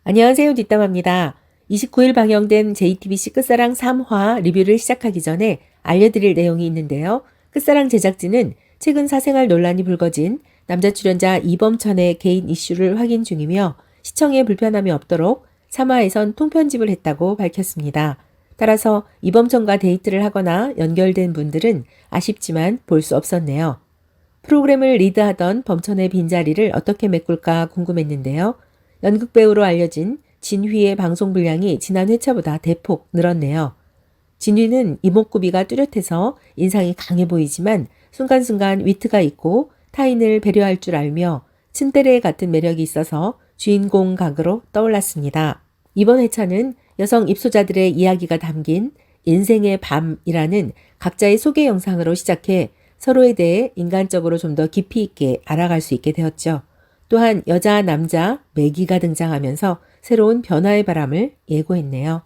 안녕하세요. 뒷담화입니다. 29일 방영된 JTBC 끝사랑 3화 리뷰를 시작하기 전에 알려드릴 내용이 있는데요. 끝사랑 제작진은 최근 사생활 논란이 불거진 남자 출연자 이범천의 개인 이슈를 확인 중이며 시청에 불편함이 없도록 3화에선 통편집을 했다고 밝혔습니다. 따라서 이범천과 데이트를 하거나 연결된 분들은 아쉽지만 볼 수 없었네요. 프로그램을 리드하던 범천의 빈자리를 어떻게 메꿀까 궁금했는데요. 연극 배우로 알려진 진휘의 방송 분량이 지난 회차보다 대폭 늘었네요. 진휘는 이목구비가 뚜렷해서 인상이 강해 보이지만 순간순간 위트가 있고 타인을 배려할 줄 알며 츤데레 같은 매력이 있어서 주인공 각으로 떠올랐습니다. 이번 회차는 여성 입소자들의 이야기가 담긴 인생의 밤이라는 각자의 소개 영상으로 시작해 서로에 대해 인간적으로 좀 더 깊이 있게 알아갈 수 있게 되었죠. 또한 여자, 남자, 매기가 등장하면서 새로운 변화의 바람을 예고했네요.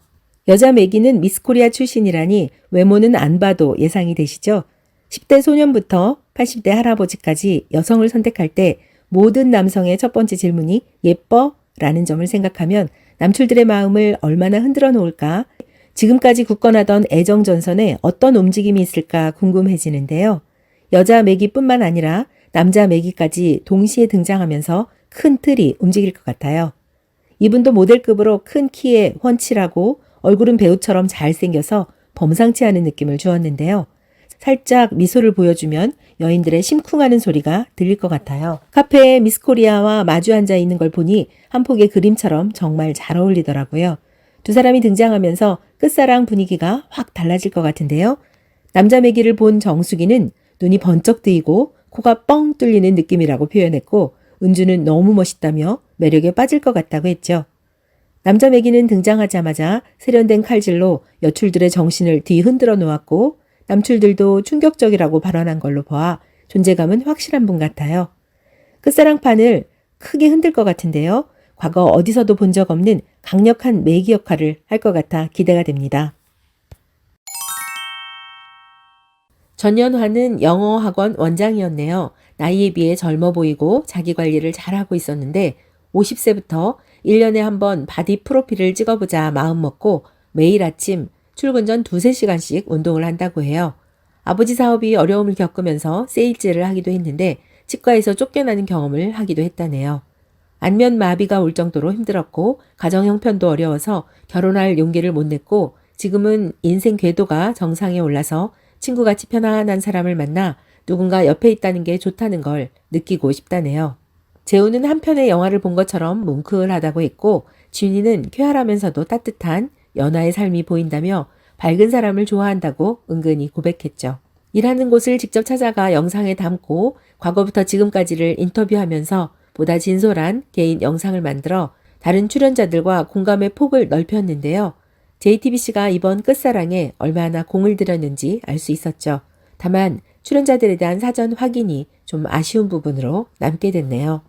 여자 매기는 미스코리아 출신이라니 외모는 안 봐도 예상이 되시죠? 10대 소년부터 80대 할아버지까지 여성을 선택할 때 모든 남성의 첫 번째 질문이 예뻐? 라는 점을 생각하면 남출들의 마음을 얼마나 흔들어 놓을까? 지금까지 굳건하던 애정 전선에 어떤 움직임이 있을까 궁금해지는데요. 여자 매기뿐만 아니라 남자 매기까지 동시에 등장하면서 큰 틀이 움직일 것 같아요. 이분도 모델급으로 큰 키에 훤칠하고 얼굴은 배우처럼 잘생겨서 범상치 않은 느낌을 주었는데요. 살짝 미소를 보여주면 여인들의 심쿵하는 소리가 들릴 것 같아요. 카페에 미스코리아와 마주 앉아 있는 걸 보니 한 폭의 그림처럼 정말 잘 어울리더라고요. 두 사람이 등장하면서 끝사랑 분위기가 확 달라질 것 같은데요. 남자 매기를 본 정수기는 눈이 번쩍 뜨이고 코가 뻥 뚫리는 느낌이라고 표현했고 은주는 너무 멋있다며 매력에 빠질 것 같다고 했죠. 남자 매기는 등장하자마자 세련된 칼질로 여출들의 정신을 뒤흔들어 놓았고 남출들도 충격적이라고 발언한 걸로 보아 존재감은 확실한 분 같아요. 끝사랑판을 크게 흔들 것 같은데요. 과거 어디서도 본 적 없는 강력한 매기 역할을 할 것 같아 기대가 됩니다. 전연화는 영어 학원 원장이었네요. 나이에 비해 젊어 보이고 자기 관리를 잘하고 있었는데 50세부터 1년에 한 번 바디 프로필을 찍어보자 마음먹고 매일 아침 출근 전 2~3시간씩 운동을 한다고 해요. 아버지 사업이 어려움을 겪으면서 세일즈를 하기도 했는데 치과에서 쫓겨나는 경험을 하기도 했다네요. 안면 마비가 올 정도로 힘들었고 가정 형편도 어려워서 결혼할 용기를 못 냈고 지금은 인생 궤도가 정상에 올라서 친구같이 편안한 사람을 만나 누군가 옆에 있다는 게 좋다는 걸 느끼고 싶다네요. 재우는 한 편의 영화를 본 것처럼 뭉클하다고 했고 진이는 쾌활하면서도 따뜻한 연하의 삶이 보인다며 밝은 사람을 좋아한다고 은근히 고백했죠. 일하는 곳을 직접 찾아가 영상에 담고 과거부터 지금까지를 인터뷰하면서 보다 진솔한 개인 영상을 만들어 다른 출연자들과 공감의 폭을 넓혔는데요. JTBC가 이번 끝사랑에 얼마나 공을 들였는지 알 수 있었죠. 다만 출연자들에 대한 사전 확인이 좀 아쉬운 부분으로 남게 됐네요.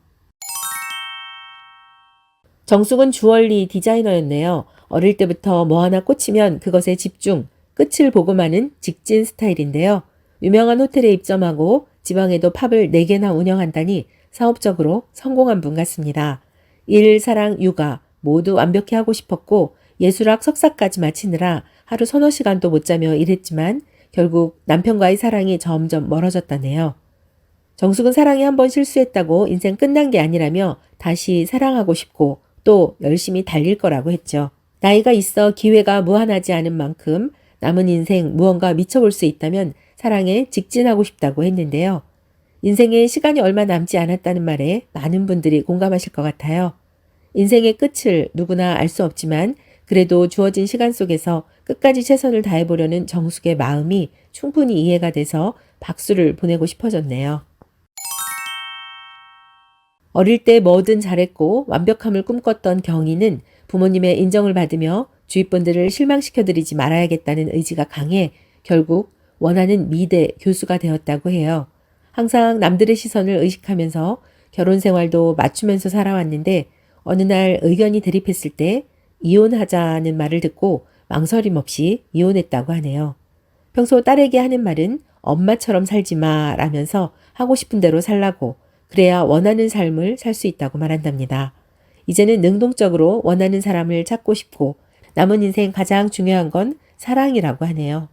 정숙은 주얼리 디자이너였네요. 어릴 때부터 뭐 하나 꽂히면 그것에 집중, 끝을 보고 마는 직진 스타일인데요. 유명한 호텔에 입점하고 지방에도 팝을 4개나 운영한다니 사업적으로 성공한 분 같습니다. 일, 사랑, 육아 모두 완벽히 하고 싶었고 예술학 석사까지 마치느라 하루 서너 시간도 못 자며 일했지만 결국 남편과의 사랑이 점점 멀어졌다네요. 정숙은 사랑에 한번 실수했다고 인생 끝난 게 아니라며 다시 사랑하고 싶고 또 열심히 달릴 거라고 했죠. 나이가 있어 기회가 무한하지 않은 만큼 남은 인생 무언가 미쳐볼 수 있다면 사랑에 직진하고 싶다고 했는데요. 인생에 시간이 얼마 남지 않았다는 말에 많은 분들이 공감하실 것 같아요. 인생의 끝을 누구나 알 수 없지만 그래도 주어진 시간 속에서 끝까지 최선을 다해보려는 정숙의 마음이 충분히 이해가 돼서 박수를 보내고 싶어졌네요. 어릴 때 뭐든 잘했고 완벽함을 꿈꿨던 경희는 부모님의 인정을 받으며 주위 분들을 실망시켜드리지 말아야겠다는 의지가 강해 결국 원하는 미대 교수가 되었다고 해요. 항상 남들의 시선을 의식하면서 결혼 생활도 맞추면서 살아왔는데 어느 날 의견이 대립했을 때 이혼하자는 말을 듣고 망설임 없이 이혼했다고 하네요. 평소 딸에게 하는 말은 엄마처럼 살지 마 라면서 하고 싶은 대로 살라고 그래야 원하는 삶을 살 수 있다고 말한답니다. 이제는 능동적으로 원하는 사람을 찾고 싶고 남은 인생 가장 중요한 건 사랑이라고 하네요.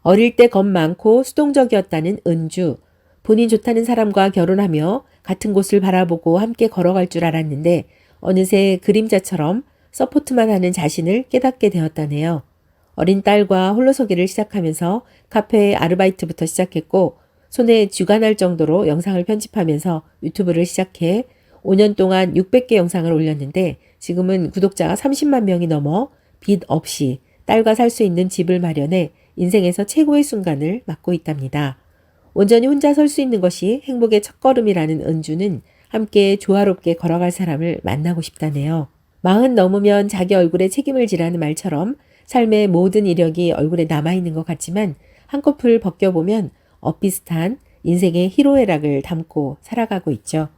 어릴 때 겁 많고 수동적이었다는 은주. 본인 좋다는 사람과 결혼하며 같은 곳을 바라보고 함께 걸어갈 줄 알았는데 어느새 그림자처럼 서포트만 하는 자신을 깨닫게 되었다네요. 어린 딸과 홀로서기를 시작하면서 카페 아르바이트부터 시작했고 손에 쥐가 날 정도로 영상을 편집하면서 유튜브를 시작해 5년 동안 600개 영상을 올렸는데 지금은 구독자가 30만 명이 넘어 빚 없이 딸과 살 수 있는 집을 마련해 인생에서 최고의 순간을 맞고 있답니다. 온전히 혼자 설 수 있는 것이 행복의 첫걸음이라는 은주는 함께 조화롭게 걸어갈 사람을 만나고 싶다네요. 40 넘으면 자기 얼굴에 책임을 지라는 말처럼 삶의 모든 이력이 얼굴에 남아있는 것 같지만 한꺼풀 벗겨보면 엇비슷한 인생의 희로애락을 담고 살아가고 있죠.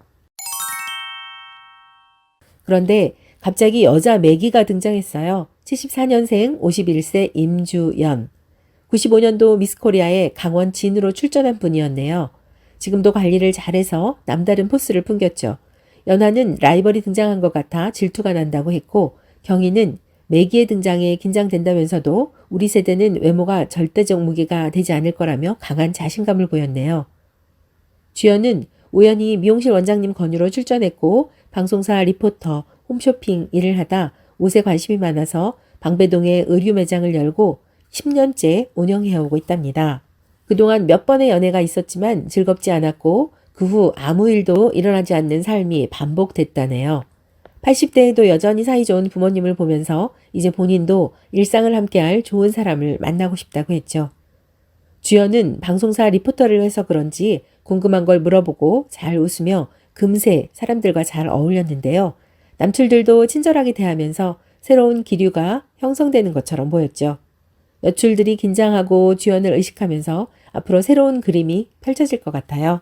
그런데 갑자기 여자 매기가 등장했어요. 74년생 51세 임주연. 95년도 미스코리아에 강원 진으로 출전한 분이었네요. 지금도 관리를 잘해서 남다른 포스를 풍겼죠. 연하는 라이벌이 등장한 것 같아 질투가 난다고 했고 경희는 매기의 등장에 긴장된다면서도 우리 세대는 외모가 절대적 무기가 되지 않을 거라며 강한 자신감을 보였네요. 주연은 우연히 미용실 원장님 권유로 출전했고 방송사 리포터, 홈쇼핑 일을 하다 옷에 관심이 많아서 방배동에 의류 매장을 열고 10년째 운영해오고 있답니다. 그동안 몇 번의 연애가 있었지만 즐겁지 않았고 그 후 아무 일도 일어나지 않는 삶이 반복됐다네요. 80대에도 여전히 사이좋은 부모님을 보면서 이제 본인도 일상을 함께할 좋은 사람을 만나고 싶다고 했죠. 주연은 방송사 리포터를 해서 그런지 궁금한 걸 물어보고 잘 웃으며 금세 사람들과 잘 어울렸는데요. 남출들도 친절하게 대하면서 새로운 기류가 형성되는 것처럼 보였죠. 여출들이 긴장하고 주연을 의식하면서 앞으로 새로운 그림이 펼쳐질 것 같아요.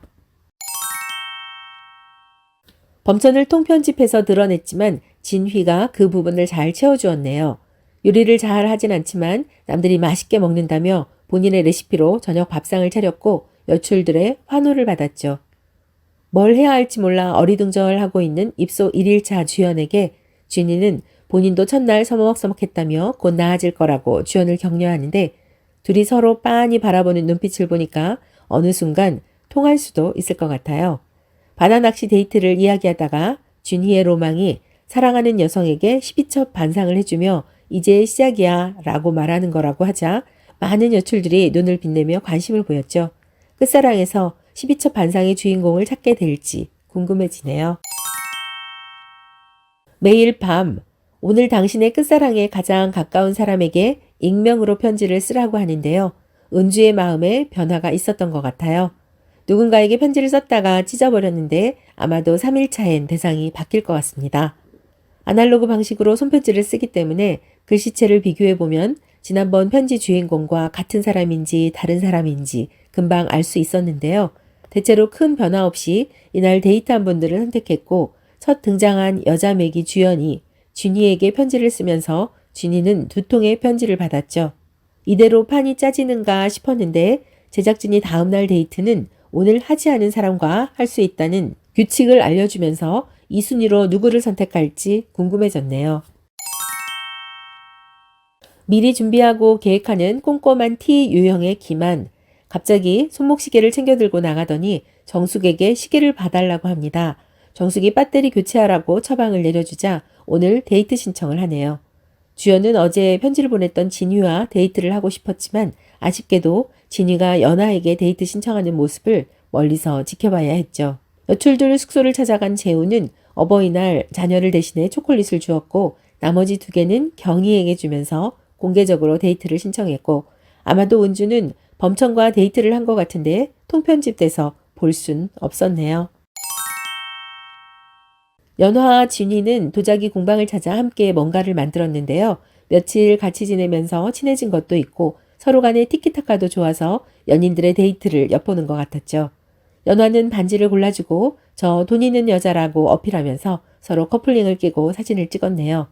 범천을 통편집해서 드러냈지만 진휘가 그 부분을 잘 채워주었네요. 요리를 잘 하진 않지만 남들이 맛있게 먹는다며 본인의 레시피로 저녁 밥상을 차렸고 여출들의 환호를 받았죠. 뭘 해야 할지 몰라 어리둥절하고 있는 입소 1일차 주연에게 진희는 본인도 첫날 서먹서먹했다며 곧 나아질 거라고 주연을 격려하는데 둘이 서로 빤히 바라보는 눈빛을 보니까 어느 순간 통할 수도 있을 것 같아요. 바다낚시 데이트를 이야기하다가 준희의 로망이 사랑하는 여성에게 12첩 반상을 해주며 이제 시작이야 라고 말하는 거라고 하자 많은 여출들이 눈을 빛내며 관심을 보였죠. 끝사랑에서 12첩 반상의 주인공을 찾게 될지 궁금해지네요. 매일 밤 오늘 당신의 끝사랑에 가장 가까운 사람에게 익명으로 편지를 쓰라고 하는데요. 은주의 마음에 변화가 있었던 것 같아요. 누군가에게 편지를 썼다가 찢어버렸는데 아마도 3일차엔 대상이 바뀔 것 같습니다. 아날로그 방식으로 손편지를 쓰기 때문에 글씨체를 비교해보면 지난번 편지 주인공과 같은 사람인지 다른 사람인지 금방 알 수 있었는데요. 대체로 큰 변화 없이 이날 데이트한 분들을 선택했고 첫 등장한 여자 매기 주연이 준희에게 편지를 쓰면서 준희는 2통의 편지를 받았죠. 이대로 판이 짜지는가 싶었는데 제작진이 다음날 데이트는 오늘 하지 않은 사람과 할 수 있다는 규칙을 알려주면서 이 순위로 누구를 선택할지 궁금해졌네요. 미리 준비하고 계획하는 꼼꼼한 T 유형의 기만. 갑자기 손목시계를 챙겨 들고 나가더니 정숙에게 시계를 봐달라고 합니다. 정숙이 배터리 교체하라고 처방을 내려주자 오늘 데이트 신청을 하네요. 주연은 어제 편지를 보냈던 진휘와 데이트를 하고 싶었지만 아쉽게도 진휘가 연하에게 데이트 신청하는 모습을 멀리서 지켜봐야 했죠. 여출들 숙소를 찾아간 재우는 어버이날 자녀를 대신해 초콜릿을 주었고 나머지 2개는 경희에게 주면서 공개적으로 데이트를 신청했고 아마도 은주는 범천과 데이트를 한 것 같은데 통편집돼서 볼 순 없었네요. 연화와 진희는 도자기 공방을 찾아 함께 뭔가를 만들었는데요. 며칠 같이 지내면서 친해진 것도 있고 서로 간의 티키타카도 좋아서 연인들의 데이트를 엿보는 것 같았죠. 연화는 반지를 골라주고 저 돈 있는 여자라고 어필하면서 서로 커플링을 끼고 사진을 찍었네요.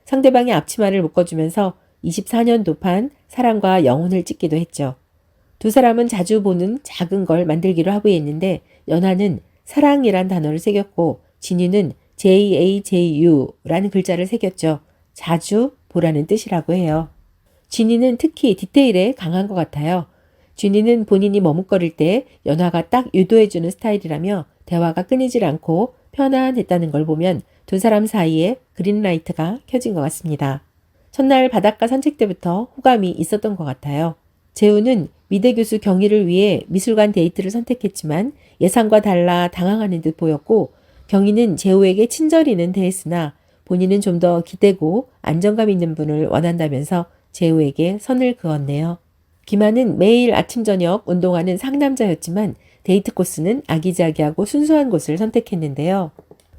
상대방의 앞치마를 묶어주면서 24년도판 사랑과 영혼을 찍기도 했죠. 두 사람은 자주 보는 작은 걸 만들기로 합의했는데 연하는 사랑이란 단어를 새겼고 진유는 JAJU라는 글자를 새겼죠. 자주 보라는 뜻이라고 해요. 진이는 특히 디테일에 강한 것 같아요. 진이는 본인이 머뭇거릴 때 연화가 딱 유도해주는 스타일이라며 대화가 끊이질 않고 편안했다는 걸 보면 두 사람 사이에 그린라이트가 켜진 것 같습니다. 첫날 바닷가 산책 때부터 호감이 있었던 것 같아요. 재우는 미대 교수 경희를 위해 미술관 데이트를 선택했지만 예상과 달라 당황하는 듯 보였고 경희는 재우에게 친절히는 대했으나 본인은 좀 더 기대고 안정감 있는 분을 원한다면서 재우에게 선을 그었네요. 김하는 매일 아침 저녁 운동하는 상남자였지만 데이트 코스는 아기자기하고 순수한 곳을 선택했는데요.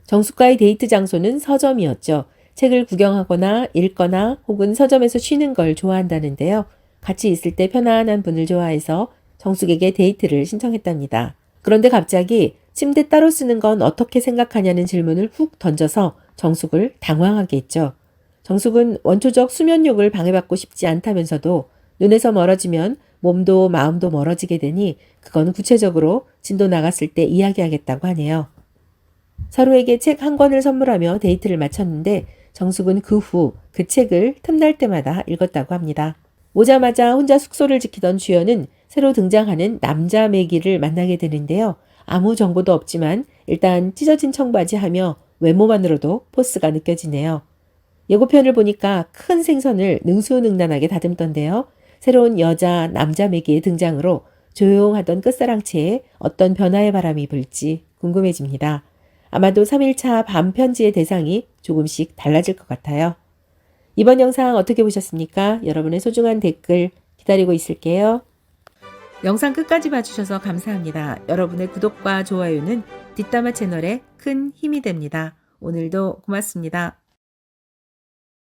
정숙과의 데이트 장소는 서점이었죠. 책을 구경하거나 읽거나 혹은 서점에서 쉬는 걸 좋아한다는데요. 같이 있을 때 편안한 분을 좋아해서 정숙에게 데이트를 신청했답니다. 그런데 갑자기 침대 따로 쓰는 건 어떻게 생각하냐는 질문을 훅 던져서 정숙을 당황하게 했죠. 정숙은 원초적 수면욕을 방해받고 싶지 않다면서도 눈에서 멀어지면 몸도 마음도 멀어지게 되니 그건 구체적으로 진도 나갔을 때 이야기하겠다고 하네요. 서로에게 책 한 권을 선물하며 데이트를 마쳤는데 정숙은 그 후 그 책을 틈날 때마다 읽었다고 합니다. 오자마자 혼자 숙소를 지키던 주연은 새로 등장하는 남자 매기를 만나게 되는데요. 아무 정보도 없지만 일단 찢어진 청바지 하며 외모만으로도 포스가 느껴지네요. 예고편을 보니까 큰 생선을 능수능란하게 다듬던데요. 새로운 여자, 남자 매기의 등장으로 조용하던 끝사랑채에 어떤 변화의 바람이 불지 궁금해집니다. 아마도 3일차 밤 편지의 대상이 조금씩 달라질 것 같아요. 이번 영상 어떻게 보셨습니까? 여러분의 소중한 댓글 기다리고 있을게요. 영상 끝까지 봐주셔서 감사합니다. 여러분의 구독과 좋아요는 뒷담화 채널에 큰 힘이 됩니다. 오늘도 고맙습니다.